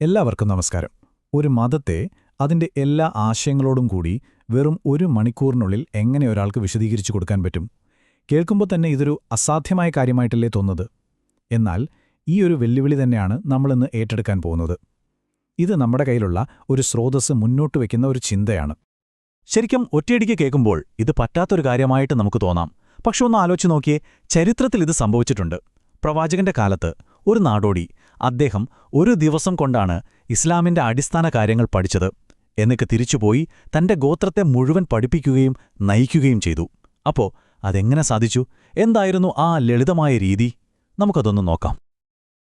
എല്ലാവർക്കും നമസ്കാരം. ഒരു മതത്തെ അതിന്റെ എല്ലാ ആശയങ്ങളോടും കൂടി വെറും 1 മണിക്കൂറിനുള്ളിൽ എങ്ങനെ ഒരാൾക്ക് വിശദീകരിച്ചു കൊടുക്കാൻ പറ്റും? കേൾക്കുമ്പോൾ തന്നെ ഇതൊരു അസാധ്യമായ കാര്യമായിട്ടല്ലേ തോന്നുന്നത്? എന്നാൽ ഈ ഒരു വെല്ലുവിളി തന്നെയാണ് നമ്മളിന്ന് ഏറ്റെടുക്കാൻ പോകുന്നത്. ഇത് നമ്മുടെ കയ്യിലുള്ള ഒരു സ്രോതസ്സ് മുന്നോട്ട് വയ്ക്കുന്ന ഒരു ചിന്തയാണ്. ശരിക്കും ഒറ്റയടിക്ക് കേൾക്കുമ്പോൾ ഇത് പറ്റാത്തൊരു കാര്യമായിട്ട് നമുക്ക് തോന്നാം. പക്ഷെ ഒന്ന് ആലോചിച്ച് നോക്കിയേ, ചരിത്രത്തിൽ ഇത് സംഭവിച്ചിട്ടുണ്ട്. പ്രവാചകന്റെ കാലത്ത് ഒരു നാടോടി, അദ്ദേഹം ഒരു ദിവസം കൊണ്ടാണ് ഇസ്ലാമിന്റെ അടിസ്ഥാന കാര്യങ്ങൾ പഠിച്ചത്. എന്നിട്ട് തിരിച്ചുപോയി തന്റെ ഗോത്രത്തെ മുഴുവൻ പഠിപ്പിക്കുകയും നയിക്കുകയും ചെയ്തു. അപ്പോ അതെങ്ങനെ സാധിച്ചു? എന്തായിരുന്നു ആ ലളിതമായ രീതി? നമുക്കതൊന്ന് നോക്കാം.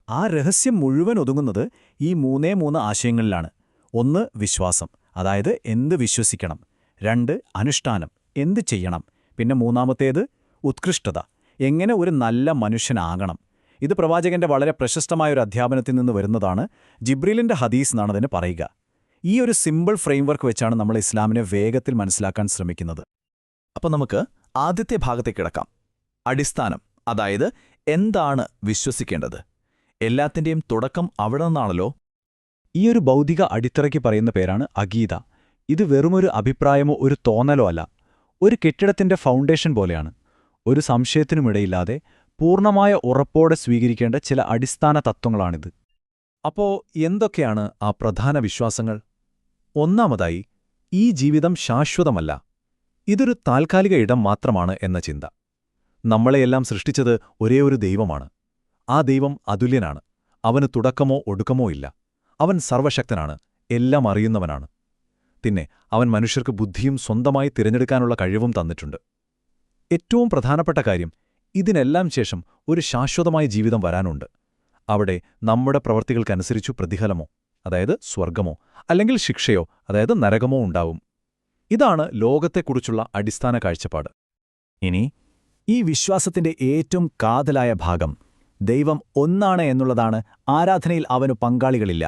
ആ രഹസ്യം മുഴുവൻ ഒതുങ്ങുന്നത് ഈ 3 ആശയങ്ങളിലാണ്. 1 വിശ്വാസം, അതായത് എന്ത് വിശ്വസിക്കണം. 2 അനുഷ്ഠാനം, എന്ത് ചെയ്യണം. പിന്നെ 3ാമത്തേത് ഉത്കൃഷ്ടത, എങ്ങനെ ഒരു നല്ല മനുഷ്യനാകണം. ഇത് പ്രവാചകന്റെ വളരെ പ്രശസ്തമായൊരു അധ്യാപനത്തിൽ നിന്ന് വരുന്നതാണ്. ജിബ്രീലിന്റെ ഹദീസ് എന്നാണതിന് പറയുക. ഈ ഒരു സിമ്പിൾ ഫ്രെയിംവർക്ക് വെച്ചാണ് നമ്മൾ ഇസ്ലാമിനെ വേഗത്തിൽ മനസ്സിലാക്കാൻ ശ്രമിക്കുന്നത്. അപ്പോൾ നമുക്ക് ആദ്യത്തെ ഭാഗത്തേക്ക് കിടക്കാം. അടിസ്ഥാനം, അതായത് എന്താണ് വിശ്വസിക്കേണ്ടത്. എല്ലാത്തിൻ്റെയും തുടക്കം അവിടെ നിന്നാണല്ലോ. ഈയൊരു ഭൗതിക അടിത്തറയ്ക്ക് പറയുന്ന പേരാണ് അഖീദ. ഇത് വെറുമൊരു അഭിപ്രായമോ ഒരു തോന്നലോ അല്ല, ഒരു കെട്ടിടത്തിന്റെ ഫൗണ്ടേഷൻ പോലെയാണ്. ഒരു സംശയത്തിനുമിടയില്ലാതെ പൂർണ്ണമായ ഉറപ്പോടെ സ്വീകരിക്കേണ്ട ചില അടിസ്ഥാന തത്വങ്ങളാണിത്. അപ്പോൾ എന്തൊക്കെയാണ് ആ പ്രധാന വിശ്വാസങ്ങൾ? ഒന്നാമതായി, ഈ ജീവിതം ശാശ്വതമല്ല, ഇതൊരു താൽക്കാലിക ഇടം മാത്രമാണ് എന്ന ചിന്ത. നമ്മളെയെല്ലാം സൃഷ്ടിച്ചത് ഒരേ ഒരു ദൈവമാണ്. ആ ദൈവം അതുല്യനാണ്. അവന് തുടക്കമോ ഒടുക്കമോ ഇല്ല. അവൻ സർവശക്തനാണ്, എല്ലാം അറിയുന്നവനാണ്. പിന്നെ അവൻ മനുഷ്യർക്ക് ബുദ്ധിയും സ്വന്തമായി തിരഞ്ഞെടുക്കാനുള്ള കഴിവും തന്നിട്ടുണ്ട്. ഏറ്റവും പ്രധാനപ്പെട്ട കാര്യം, ഇതിനെല്ലാം ശേഷം ഒരു ശാശ്വതമായ ജീവിതം വരാനുണ്ട്. അവിടെ നമ്മുടെ പ്രവൃത്തികൾക്കനുസരിച്ചു പ്രതിഫലമോ, അതായത് സ്വർഗമോ, അല്ലെങ്കിൽ ശിക്ഷയോ, അതായത് നരകമോ ഉണ്ടാവും. ഇതാണ് ലോകത്തെക്കുറിച്ചുള്ള അടിസ്ഥാന കാഴ്ചപ്പാട്. ഇനി ഈ വിശ്വാസത്തിന്റെ ഏറ്റവും കാതലായ ഭാഗം, ദൈവം ഒന്നാണ് എന്നുള്ളതാണ്. ആരാധനയിൽ അവനു പങ്കാളികളില്ല.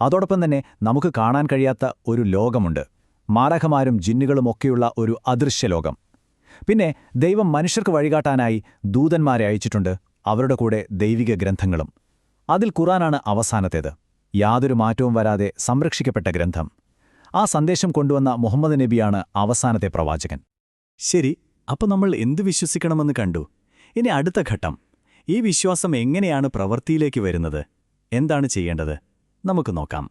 അതോടൊപ്പം തന്നെ നമുക്ക് കാണാൻ കഴിയാത്ത ഒരു ലോകമുണ്ട്. മാലാഖമാരും ജിന്നുകളുമൊക്കെയുള്ള ഒരു അദൃശ്യലോകം. പിന്നെ ദൈവം മനുഷ്യർക്ക് വഴികാട്ടാനായി ദൂതന്മാരെ അയച്ചിട്ടുണ്ട്, അവരുടെ കൂടെ ദൈവിക ഗ്രന്ഥങ്ങളും. അതിൽ ഖുർആനാണ് അവസാനത്തേത്, യാതൊരു മാറ്റവും വരാതെ സംരക്ഷിക്കപ്പെട്ട ഗ്രന്ഥം. ആ സന്ദേശം കൊണ്ടുവന്ന മുഹമ്മദ് നബിയാണ് അവസാനത്തെ പ്രവാചകൻ. ശരി, അപ്പോൾ നമ്മൾ എന്ത് വിശ്വസിക്കണമെന്ന് കണ്ടു. ഇനി അടുത്ത ഘട്ടം, ഈ വിശ്വാസം എങ്ങനെയാണ് പ്രവൃത്തിയിലേക്ക് വരുന്നത്? എന്താണ് ചെയ്യേണ്ടത്? നമുക്ക് നോക്കാം.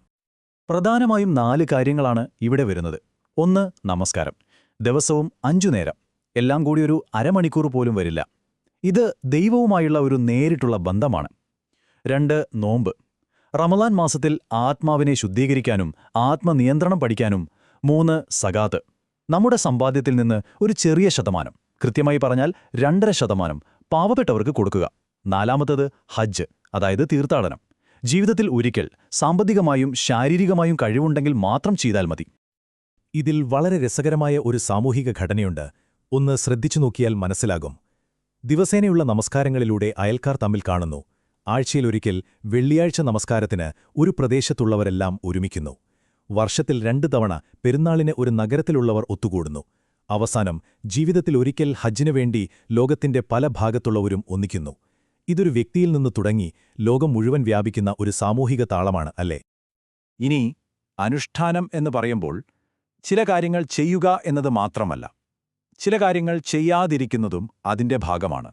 പ്രധാനമായും 4 കാര്യങ്ങളാണ് ഇവിടെ വരുന്നത്. 1 നമസ്കാരം, ദിവസവും 5 നേരം, എല്ലാം കൂടി ഒരു അരമണിക്കൂർ പോലും വരില്ല. ഇത് ദൈവവുമായുള്ള ഒരു നേരിട്ടുള്ള ബന്ധമാണ്. 2 നോമ്പ്, റമളാൻ മാസത്തിൽ ആത്മാവിനെ ശുദ്ധീകരിക്കാനും ആത്മനിയന്ത്രണം പഠിക്കാനും. 3 സകാത്ത്, നമ്മുടെ സമ്പാദ്യത്തിൽ നിന്ന് ഒരു ചെറിയ ശതമാനം, കൃത്യമായി പറഞ്ഞാൽ 2.5% പാവപ്പെട്ടവർക്ക് കൊടുക്കുക. 4ാമത്തേത് ഹജ്ജ്, അതായത് തീർത്ഥാടനം. ജീവിതത്തിൽ ഒരിക്കൽ സാമ്പത്തികമായും ശാരീരികമായും കഴിവുണ്ടെങ്കിൽ മാത്രം ചെയ്താൽ മതി. ഇതിൽ വളരെ രസകരമായ ഒരു സാമൂഹിക ഘടനയുണ്ട്. ഒന്ന് ശ്രദ്ധിച്ചു നോക്കിയാൽ മനസ്സിലാകും. ദിവസേനയുള്ള നമസ്കാരങ്ങളിലൂടെ അയൽക്കാർ തമ്മിൽ കാണുന്നു. ആഴ്ചയിലൊരിക്കൽ വെള്ളിയാഴ്ച നമസ്കാരത്തിന് ഒരു പ്രദേശത്തുള്ളവരെല്ലാം ഒരുമിക്കുന്നു. വർഷത്തിൽ 2 തവണ പെരുന്നാളിന് ഒരു നഗരത്തിലുള്ളവർ ഒത്തുകൂടുന്നു. അവസാനം ജീവിതത്തിൽ ഒരിക്കൽ ഹജ്ജിനു വേണ്ടി ലോകത്തിന്റെ പല ഭാഗത്തുള്ളവരും ഒന്നിക്കുന്നു. ഇതൊരു വ്യക്തിയിൽ നിന്ന് തുടങ്ങി ലോകം മുഴുവൻ വ്യാപിക്കുന്ന ഒരു സാമൂഹിക താളമാണ്, അല്ലേ? ഇനി അനുഷ്ഠാനം എന്ന് പറയുമ്പോൾ ചില കാര്യങ്ങൾ ചെയ്യുക എന്നത് മാത്രമല്ല, ചില കാര്യങ്ങൾ ചെയ്യാതിരിക്കുന്നതും അതിന്റെ ഭാഗമാണ്.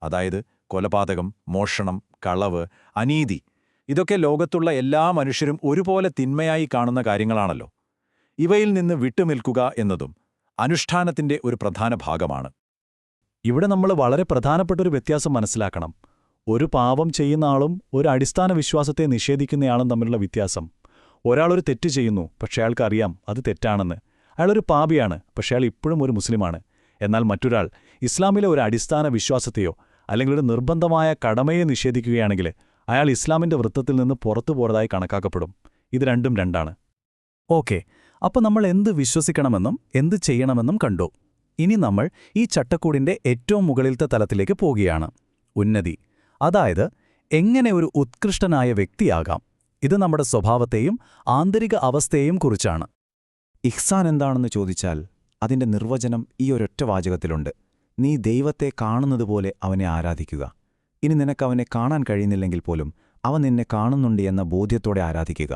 അതായത് കൊലപാതകം, മോഷണം, കളവ്, അനീതി, ഇതൊക്കെ ലോകത്തുള്ള എല്ലാ മനുഷ്യരും ഒരുപോലെ തിന്മയായി കാണുന്ന കാര്യങ്ങളാണല്ലോ. ഇവയിൽ നിന്ന് വിട്ടുനിൽക്കുക എന്നതും അനുഷ്ഠാനത്തിന്റെ ഒരു പ്രധാന ഭാഗമാണ്. ഇവിടെ നമ്മൾ വളരെ പ്രധാനപ്പെട്ടൊരു വ്യത്യാസം മനസ്സിലാക്കണം. ഒരു പാപം ചെയ്യുന്ന ആളും ഒരു അടിസ്ഥാന വിശ്വാസത്തെ നിഷേധിക്കുന്നയാളും തമ്മിലുള്ള വ്യത്യാസം. ഒരാളൊരു തെറ്റ് ചെയ്യുന്നു, പക്ഷേ അയാൾക്കറിയാം അത് തെറ്റാണെന്ന്. അയാളൊരു പാപിയാണ്, പക്ഷേ അയാൾ ഇപ്പോഴും ഒരു മുസ്ലിമാണ്. എന്നാൽ മറ്റൊരാൾ ഇസ്ലാമിലെ ഒരു അടിസ്ഥാന വിശ്വാസത്തെയോ അല്ലെങ്കിൽ ഒരു നിർബന്ധമായ കടമയെ നിഷേധിക്കുകയാണെങ്കിൽ അയാൾ ഇസ്ലാമിന്റെ വൃത്തത്തിൽ നിന്ന് പുറത്തു പോയതായി കണക്കാക്കപ്പെടും. ഇത് രണ്ടും രണ്ടാണ്. ഓക്കെ, അപ്പോൾ നമ്മൾ എന്ത് വിശ്വസിക്കണമെന്നും എന്ത് ചെയ്യണമെന്നും കണ്ടു. ഇനി നമ്മൾ ഈ ചട്ടക്കൂടിന്റെ ഏറ്റവും മുകളിലത്തെ തലത്തിലേക്ക് പോകുകയാണ്, ഉന്നതി. അതായത് എങ്ങനെ ഒരു ഉത്കൃഷ്ടനായ വ്യക്തിയാകാം. ഇത് നമ്മുടെ സ്വഭാവത്തെയും ആന്തരിക അവസ്ഥയെയും കുറിച്ചാണ്. ഇഹ്സാൻ എന്താണെന്ന് ചോദിച്ചാൽ അതിന്റെ നിർവചനം ഈ ഒരൊറ്റ വാചകത്തിലുണ്ട്: നീ ദൈവത്തെ കാണുന്നതുപോലെ അവനെ ആരാധിക്കുക. ഇനി നിനക്കവനെ കാണാൻ കഴിയുന്നില്ലെങ്കിൽ പോലും അവ നിന്നെ കാണുന്നുണ്ട് എന്ന ബോധ്യത്തോടെ ആരാധിക്കുക.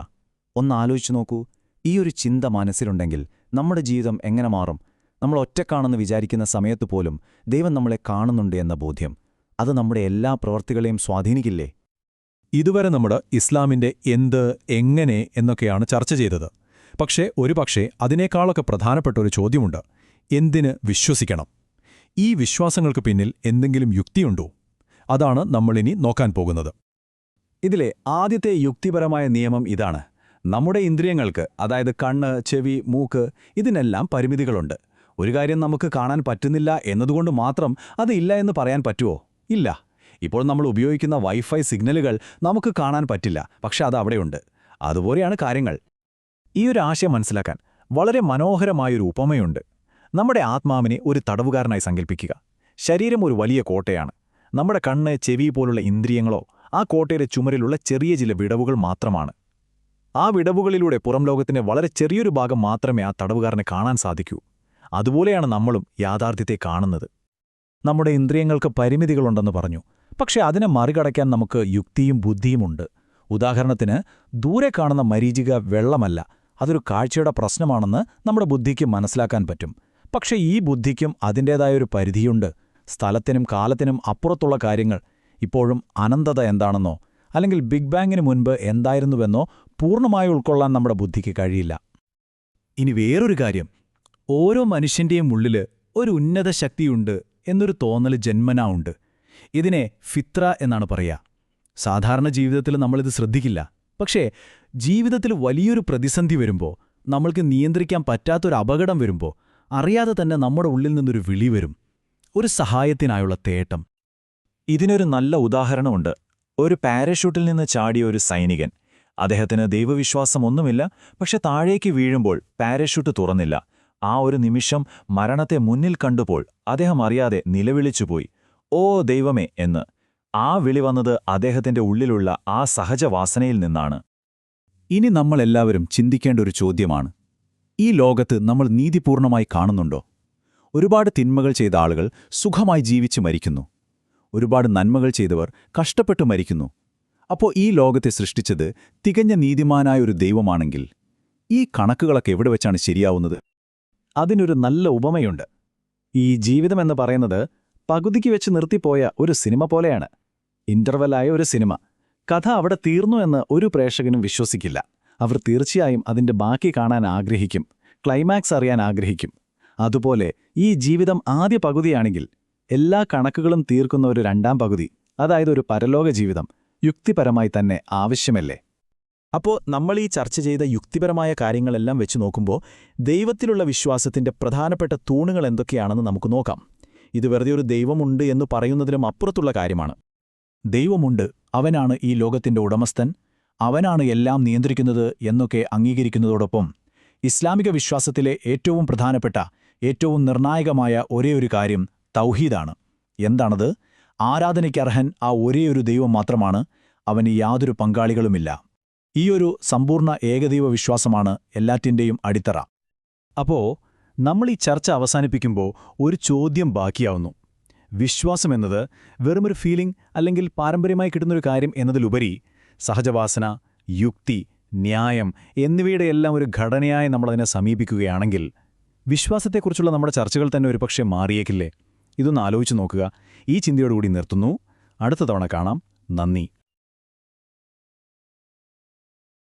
ഒന്ന് ആലോചിച്ചു നോക്കൂ, ഈ ഒരു ചിന്ത മനസ്സിലുണ്ടെങ്കിൽ നമ്മുടെ ജീവിതം എങ്ങനെ മാറും? നമ്മൾ ഒറ്റക്കാണെന്ന് വിചാരിക്കുന്ന സമയത്ത് പോലും ദൈവം നമ്മളെ കാണുന്നുണ്ട് എന്ന ബോധ്യം, അത് നമ്മുടെ എല്ലാ പ്രവൃത്തികളെയും സ്വാധീനിക്കില്ലേ? ഇതുവരെ നമ്മൾ ഇസ്ലാമിന്റെ എന്ത്, എങ്ങനെ എന്നൊക്കെയാണ് ചർച്ച ചെയ്തത്. പക്ഷേ ഒരുപക്ഷേ അതിനേക്കാളൊക്കെ പ്രധാനപ്പെട്ട ഒരു ചോദ്യമുണ്ട്: എന്തിന് വിശ്വസിക്കണം? ഈ വിശ്വാസങ്ങൾക്ക് പിന്നിൽ എന്തെങ്കിലും യുക്തിയുണ്ടോ? അതാണ് നമ്മളിനി നോക്കാൻ പോകുന്നത്. ഇതിലെ ആദ്യത്തെ യുക്തിപരമായ നിയമം ഇതാണ്: നമ്മുടെ ഇന്ദ്രിയങ്ങൾക്ക്, അതായത് കണ്ണ്, ചെവി, മൂക്ക്, ഇതിനെല്ലാം പരിമിതികളുണ്ട്. ഒരു കാര്യം നമുക്ക് കാണാൻ പറ്റുന്നില്ല എന്നതുകൊണ്ട് മാത്രം അത് ഇല്ല എന്ന് പറയാൻ പറ്റുമോ? ഇല്ല. ഇപ്പോൾ നമ്മൾ ഉപയോഗിക്കുന്ന വൈഫൈ സിഗ്നലുകൾ നമുക്ക് കാണാൻ പറ്റില്ല, പക്ഷെ അത് അവിടെയുണ്ട്. അതുപോലെയാണ് കാര്യങ്ങൾ. ഈ ഒരു ആശയം മനസ്സിലാക്കാൻ വളരെ മനോഹരമായൊരു ഉപമയുണ്ട്. നമ്മുടെ ആത്മാവിനെ ഒരു തടവുകാരനായി സങ്കല്പിക്കുക. ശരീരം ഒരു വലിയ കോട്ടയാണ്. നമ്മുടെ കണ്ണ്, ചെവി പോലുള്ള ഇന്ദ്രിയങ്ങളോ ആ കോട്ടയുടെ ചുമരിലുള്ള ചെറിയ ചില വിടവുകൾ മാത്രമാണ്. ആ വിടവുകളിലൂടെ പുറം ലോകത്തിന്റെ വളരെ ചെറിയൊരു ഭാഗം മാത്രമേ ആ തടവുകാരനെ കാണാൻ സാധിക്കൂ. അതുപോലെയാണ് നമ്മളും യാഥാർത്ഥ്യത്തെ കാണുന്നത്. നമ്മുടെ ഇന്ദ്രിയങ്ങൾക്ക് പരിമിതികളുണ്ടെന്ന് പറഞ്ഞു, പക്ഷെ അതിനെ മറികടക്കാൻ നമുക്ക് യുക്തിയും ബുദ്ധിയുമുണ്ട്. ഉദാഹരണത്തിന്, ദൂരെ കാണുന്ന മരീചിക വെള്ളമല്ല, അതൊരു കാഴ്ചയുടെ പ്രശ്നമാണെന്ന് നമ്മുടെ ബുദ്ധിക്ക് മനസ്സിലാക്കാൻ പറ്റും. പക്ഷെ ഈ ബുദ്ധിക്കും അതിൻ്റേതായൊരു പരിധിയുണ്ട്. സ്ഥലത്തിനും കാലത്തിനും അപ്പുറത്തുള്ള കാര്യങ്ങൾ, ഇപ്പോഴും അനന്തത എന്താണെന്നോ അല്ലെങ്കിൽ ബിഗ് ബാങ്ങിന് മുൻപ് എന്തായിരുന്നുവെന്നോ പൂർണ്ണമായി ഉൾക്കൊള്ളാൻ നമ്മുടെ ബുദ്ധിക്ക് കഴിയില്ല. ഇനി വേറൊരു കാര്യം, ഓരോ മനുഷ്യന്റെയും ഉള്ളിൽ ഒരു ഉന്നത ശക്തിയുണ്ട് എന്നൊരു തോന്നൽ ജന്മനാ ഉണ്ട്. ഇതിനെ ഫിത്ര എന്നാണ് പറയുക. സാധാരണ ജീവിതത്തിൽ നമ്മളിത് ശ്രദ്ധിക്കില്ല. പക്ഷേ ജീവിതത്തിൽ വലിയൊരു പ്രതിസന്ധി വരുമ്പോൾ, നമ്മൾക്ക് നിയന്ത്രിക്കാൻ പറ്റാത്തൊരു അപകടം വരുമ്പോൾ, അറിയാതെ തന്നെ നമ്മുടെ ഉള്ളിൽ നിന്നൊരു വിളി വരും, ഒരു സഹായത്തിനായുള്ള തേട്ടം. ഇതിനൊരു നല്ല ഉദാഹരണമുണ്ട്. ഒരു പാരഷൂട്ടിൽ നിന്ന് ചാടിയ ഒരു സൈനികൻ. അദ്ദേഹത്തിന് ദൈവവിശ്വാസമൊന്നുമില്ല, പക്ഷെ താഴേക്ക് വീഴുമ്പോൾ പാരഷൂട്ട് തുറന്നില്ല. ആ ഒരു നിമിഷം മരണത്തെ മുന്നിൽ കണ്ടുപോൾ അദ്ദേഹം അറിയാതെ നിലവിളിച്ചുപോയി, "ഓ ദൈവമേ" എന്ന്. ആ വിളി വന്നത് അദ്ദേഹത്തിന്റെ ഉള്ളിലുള്ള ആ സഹജവാസനയിൽ നിന്നാണ്. ഇനി നമ്മളെല്ലാവരും ചിന്തിക്കേണ്ട ഒരു ചോദ്യമാണ്: ഈ ലോകത്ത് നമ്മൾ നീതിപൂർണമായി കാണുന്നുണ്ടോ? ഒരുപാട് തിന്മകൾ ചെയ്ത ആളുകൾ സുഖമായി ജീവിച്ച് മരിക്കുന്നു. ഒരുപാട് നന്മകൾ ചെയ്തവർ കഷ്ടപ്പെട്ടു മരിക്കുന്നു. അപ്പോൾ ഈ ലോകത്തെ സൃഷ്ടിച്ചത് തികഞ്ഞ നീതിമാനായ ഒരു ദൈവമാണെങ്കിൽ ഈ കണക്കുകളൊക്കെ എവിടെ വെച്ചാണ് ശരിയാവുന്നത്? അതിനൊരു നല്ല ഉപമയുണ്ട്. ഈ ജീവിതമെന്ന് പറയുന്നത് പകുതിക്ക് വെച്ച് നിർത്തിപ്പോയ ഒരു സിനിമ പോലെയാണ്. ഇന്റർവെല്ലായ ഒരു സിനിമ. കഥ അവിടെ തീർന്നു എന്ന് ഒരു പ്രേക്ഷകനും വിശ്വസിക്കില്ല. അവർ തീർച്ചയായും അതിന്റെ ബാക്കി കാണാൻ ആഗ്രഹിക്കും, ക്ലൈമാക്സ് അറിയാൻ ആഗ്രഹിക്കും. അതുപോലെ ഈ ജീവിതം ആദ്യ പകുതിയാണെങ്കിൽ എല്ലാ കണക്കുകളും തീർക്കുന്ന ഒരു രണ്ടാം പകുതി, അതായത് ഒരു പരലോക ജീവിതം, യുക്തിപരമായി തന്നെ ആവശ്യമല്ലേ? അപ്പോൾ നമ്മൾ ഈ ചർച്ച ചെയ്ത യുക്തിപരമായ കാര്യങ്ങളെല്ലാം വെച്ച് നോക്കുമ്പോൾ ദൈവത്തിലുള്ള വിശ്വാസത്തിന്റെ പ്രധാനപ്പെട്ട തൂണുകൾ എന്തൊക്കെയാണെന്ന് നമുക്ക് നോക്കാം. ഇത് വെറുതെ ഒരു ദൈവമുണ്ട് എന്ന് പറയുന്നതിനും അപ്പുറത്തുള്ള കാര്യമാണ്. ദൈവമുണ്ട്, അവനാണ് ഈ ലോകത്തിന്റെ ഉടമസ്ഥൻ, അവനാണ് എല്ലാം നിയന്ത്രിക്കുന്നത് എന്നൊക്കെ അംഗീകരിക്കുന്നതോടൊപ്പം ഇസ്ലാമിക വിശ്വാസത്തിലെ ഏറ്റവും പ്രധാനപ്പെട്ട, ഏറ്റവും നിർണായകമായ ഒരേയൊരു കാര്യം തൗഹീദാണ്. എന്താണത്? ആരാധനയ്ക്കർഹൻ ആ ഒരേയൊരു ദൈവം മാത്രമാണ്, അവന് യാതൊരു പങ്കാളികളുമില്ല. ഈയൊരു സമ്പൂർണ്ണ ഏകദൈവ വിശ്വാസമാണ് എല്ലാറ്റിൻ്റെയും അടിത്തറ. അപ്പോ നമ്മൾ ഈ ചർച്ച അവസാനിപ്പിക്കുമ്പോൾ ഒരു ചോദ്യം ബാക്കിയാവുന്നു. വിശ്വാസമെന്നത് വെറുമൊരു ഫീലിംഗ് അല്ലെങ്കിൽ പാരമ്പര്യമായി കിട്ടുന്നൊരു കാര്യം എന്നതിലുപരി സഹജവാസന, യുക്തി, ന്യായം എന്നിവയുടെയെല്ലാം ഒരു ഘടനയായി നമ്മളതിനെ സമീപിക്കുകയാണെങ്കിൽ വിശ്വാസത്തെക്കുറിച്ചുള്ള നമ്മുടെ ചർച്ചകൾ തന്നെ ഒരുപക്ഷെ മാറിയേക്കില്ലേ? ഇതൊന്ന് ആലോചിച്ചു നോക്കുക. ഈ ചിന്തയോടുകൂടി നിർത്തുന്നു. അടുത്ത തവണ കാണാം. നന്ദി.